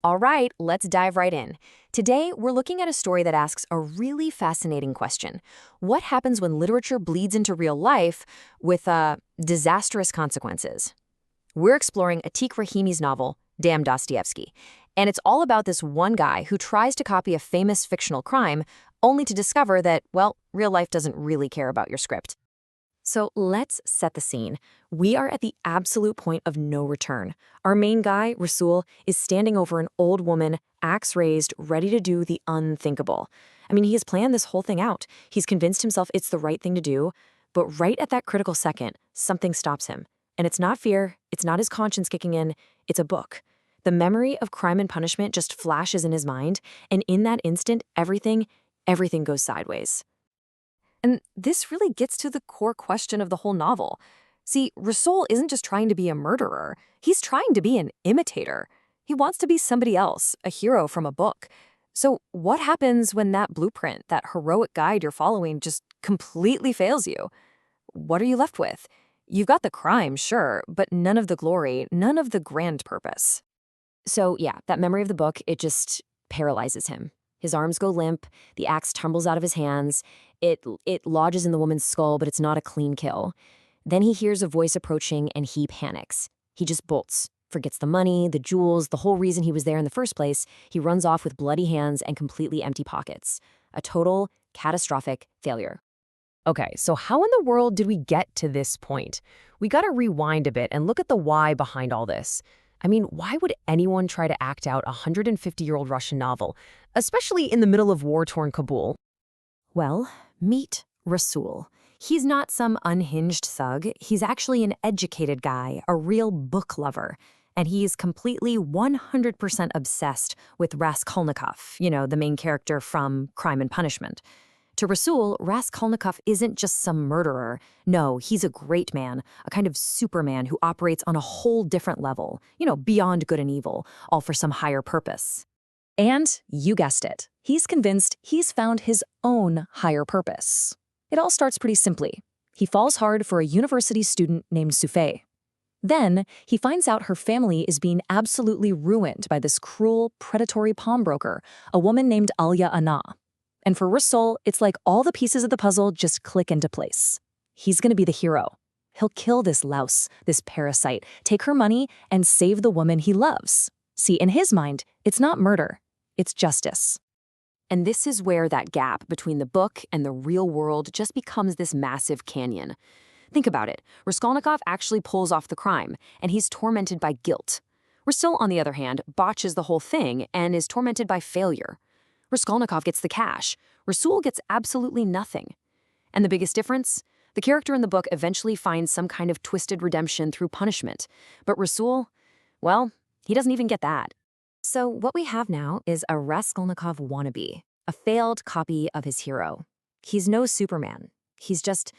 All right, let's dive right in. Today, we're looking at a story that asks a really fascinating question. What happens when literature bleeds into real life with disastrous consequences? We're exploring Atiq Rahimi's novel, Damn Dostoevsky. And it's all about this one guy who tries to copy a famous fictional crime, only to discover that, well, real life doesn't really care about your script. So let's set the scene. We are at the absolute point of no return. Our main guy, Resul, is standing over an old woman, axe raised, ready to do the unthinkable. I mean, he has planned this whole thing out. He's convinced himself it's the right thing to do. But right at that critical second, something stops him. And it's not fear, it's not his conscience kicking in, it's a book. The memory of Crime and Punishment just flashes in his mind, and in that instant, everything goes sideways. And this really gets to the core question of the whole novel. See, Resul isn't just trying to be a murderer. He's trying to be an imitator. He wants to be somebody else, a hero from a book. So what happens when that blueprint, that heroic guide you're following, just completely fails you? What are you left with? You've got the crime, sure, but none of the glory, none of the grand purpose. So yeah, that memory of the book, it just paralyzes him. His arms go limp, the axe tumbles out of his hands, it lodges in the woman's skull, but it's not a clean kill. Then he hears a voice approaching and he panics. He just bolts, forgets the money, the jewels, the whole reason he was there in the first place. He runs off with bloody hands and completely empty pockets. A total, catastrophic failure. Okay, so how in the world did we get to this point? We gotta rewind a bit and look at the why behind all this. I mean, why would anyone try to act out a 150-year-old Russian novel, especially in the middle of war-torn Kabul? Well, meet Resul. He's not some unhinged thug. He's actually an educated guy, a real book lover. And he's completely 100% obsessed with Raskolnikov, the main character from Crime and Punishment. To Resul, Raskolnikov isn't just some murderer. No, he's a great man, a kind of superman who operates on a whole different level, beyond good and evil, all for some higher purpose. And you guessed it, he's convinced he's found his own higher purpose. It all starts pretty simply. He falls hard for a university student named Sufei. Then, he finds out her family is being absolutely ruined by this cruel, predatory pawnbroker, a woman named Alya Ana. And for Resul, it's like all the pieces of the puzzle just click into place. He's gonna be the hero. He'll kill this louse, this parasite, take her money, and save the woman he loves. See, in his mind, it's not murder, it's justice. And this is where that gap between the book and the real world just becomes this massive canyon. Think about it. Raskolnikov actually pulls off the crime, and he's tormented by guilt. Resul, on the other hand, botches the whole thing and is tormented by failure. Raskolnikov gets the cash. Resul gets absolutely nothing. And the biggest difference? The character in the book eventually finds some kind of twisted redemption through punishment. But Resul, well, he doesn't even get that. So what we have now is a Raskolnikov wannabe, a failed copy of his hero. He's no Superman. He's just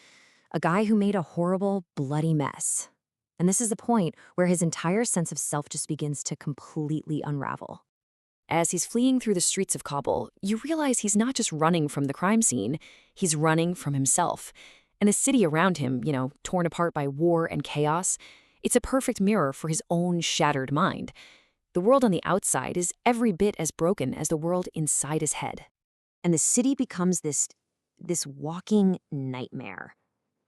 a guy who made a horrible, bloody mess. And this is the point where his entire sense of self just begins to completely unravel. As he's fleeing through the streets of Kabul, you realize he's not just running from the crime scene, he's running from himself. And the city around him, torn apart by war and chaos, it's a perfect mirror for his own shattered mind. The world on the outside is every bit as broken as the world inside his head. And the city becomes this walking nightmare.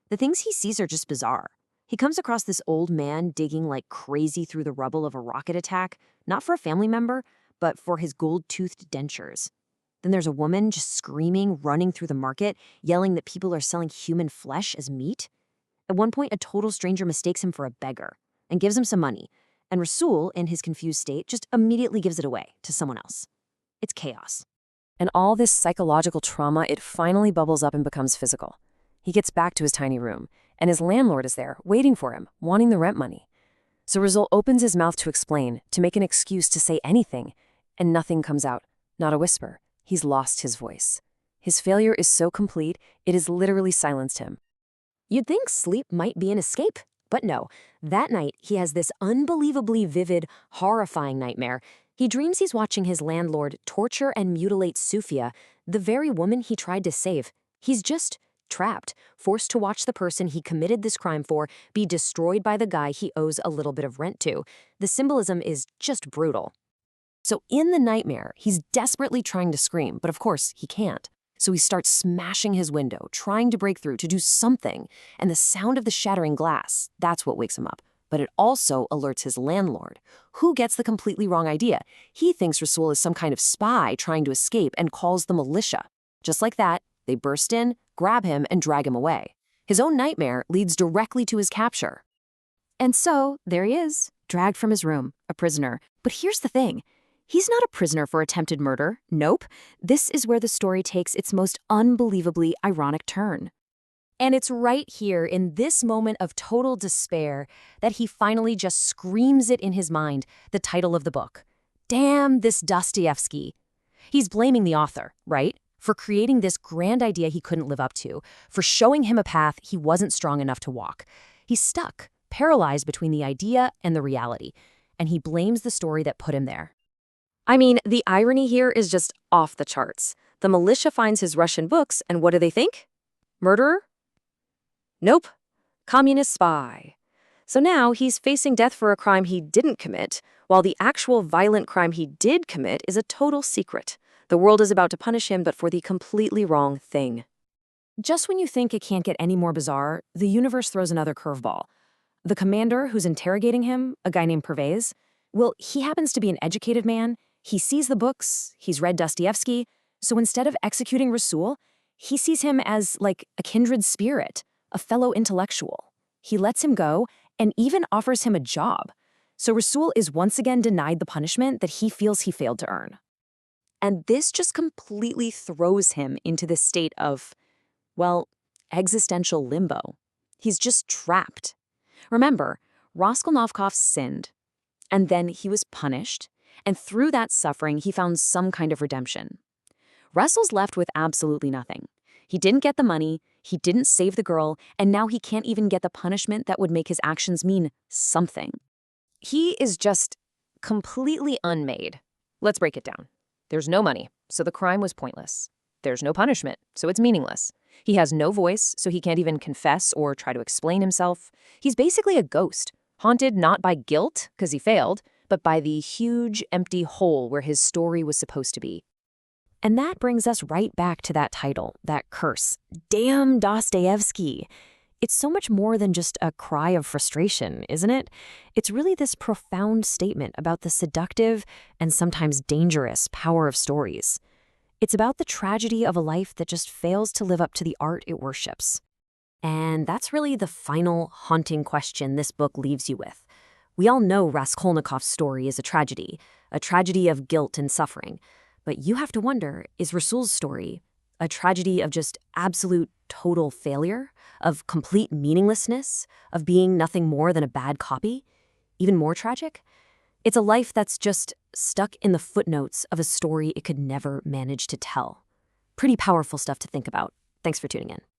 The things he sees are just bizarre. He comes across this old man digging like crazy through the rubble of a rocket attack, not for a family member, but for his gold-toothed dentures. Then there's a woman just screaming, running through the market, yelling that people are selling human flesh as meat. At one point, a total stranger mistakes him for a beggar and gives him some money. And Resul, in his confused state, just immediately gives it away to someone else. It's chaos. And all this psychological trauma, it finally bubbles up and becomes physical. He gets back to his tiny room, and his landlord is there, waiting for him, wanting the rent money. So Resul opens his mouth to explain, to make an excuse to say anything, and nothing comes out, not a whisper. He's lost his voice. His failure is so complete, it has literally silenced him. You'd think sleep might be an escape, but no. That night, he has this unbelievably vivid, horrifying nightmare. He dreams he's watching his landlord torture and mutilate Sufia, the very woman he tried to save. He's just trapped, forced to watch the person he committed this crime for be destroyed by the guy he owes a little bit of rent to. The symbolism is just brutal. So in the nightmare, he's desperately trying to scream, but of course he can't. So he starts smashing his window, trying to break through, to do something. And the sound of the shattering glass, that's what wakes him up. But it also alerts his landlord, who gets the completely wrong idea. He thinks Resul is some kind of spy trying to escape and calls the militia. Just like that, they burst in, grab him, and drag him away. His own nightmare leads directly to his capture. And so, there he is, dragged from his room, a prisoner. But here's the thing. He's not a prisoner for attempted murder. Nope. This is where the story takes its most unbelievably ironic turn. And it's right here, in this moment of total despair, that he finally just screams it in his mind, the title of the book. Damn this Dostoevsky. He's blaming the author, right? For creating this grand idea he couldn't live up to, for showing him a path he wasn't strong enough to walk. He's stuck, paralyzed between the idea and the reality, and he blames the story that put him there. I mean, the irony here is just off the charts. The militia finds his Russian books, and what do they think? Murderer? Nope. Communist spy. So now he's facing death for a crime he didn't commit, while the actual violent crime he did commit is a total secret. The world is about to punish him, but for the completely wrong thing. Just when you think it can't get any more bizarre, the universe throws another curveball. The commander who's interrogating him, a guy named Pervez, well, he happens to be an educated man. He sees the books, he's read Dostoevsky, so instead of executing Resul, he sees him as like a kindred spirit, a fellow intellectual. He lets him go and even offers him a job. So Resul is once again denied the punishment that he feels he failed to earn. And this just completely throws him into this state of, well, existential limbo. He's just trapped. Remember, Raskolnikov sinned, and then he was punished, and through that suffering, he found some kind of redemption. Resul's left with absolutely nothing. He didn't get the money, he didn't save the girl, and now he can't even get the punishment that would make his actions mean something. He is just completely unmade. Let's break it down. There's no money, so the crime was pointless. There's no punishment, so it's meaningless. He has no voice, so he can't even confess or try to explain himself. He's basically a ghost, haunted not by guilt, because he failed, but by the huge, empty hole where his story was supposed to be. And that brings us right back to that title, that curse. Damn Dostoevsky. It's so much more than just a cry of frustration, isn't it? It's really this profound statement about the seductive and sometimes dangerous power of stories. It's about the tragedy of a life that just fails to live up to the art it worships. And that's really the final haunting question this book leaves you with. We all know Raskolnikov's story is a tragedy of guilt and suffering. But you have to wonder, is Resul's story a tragedy of just absolute total failure, of complete meaninglessness, of being nothing more than a bad copy? Even more tragic? It's a life that's just stuck in the footnotes of a story it could never manage to tell. Pretty powerful stuff to think about. Thanks for tuning in.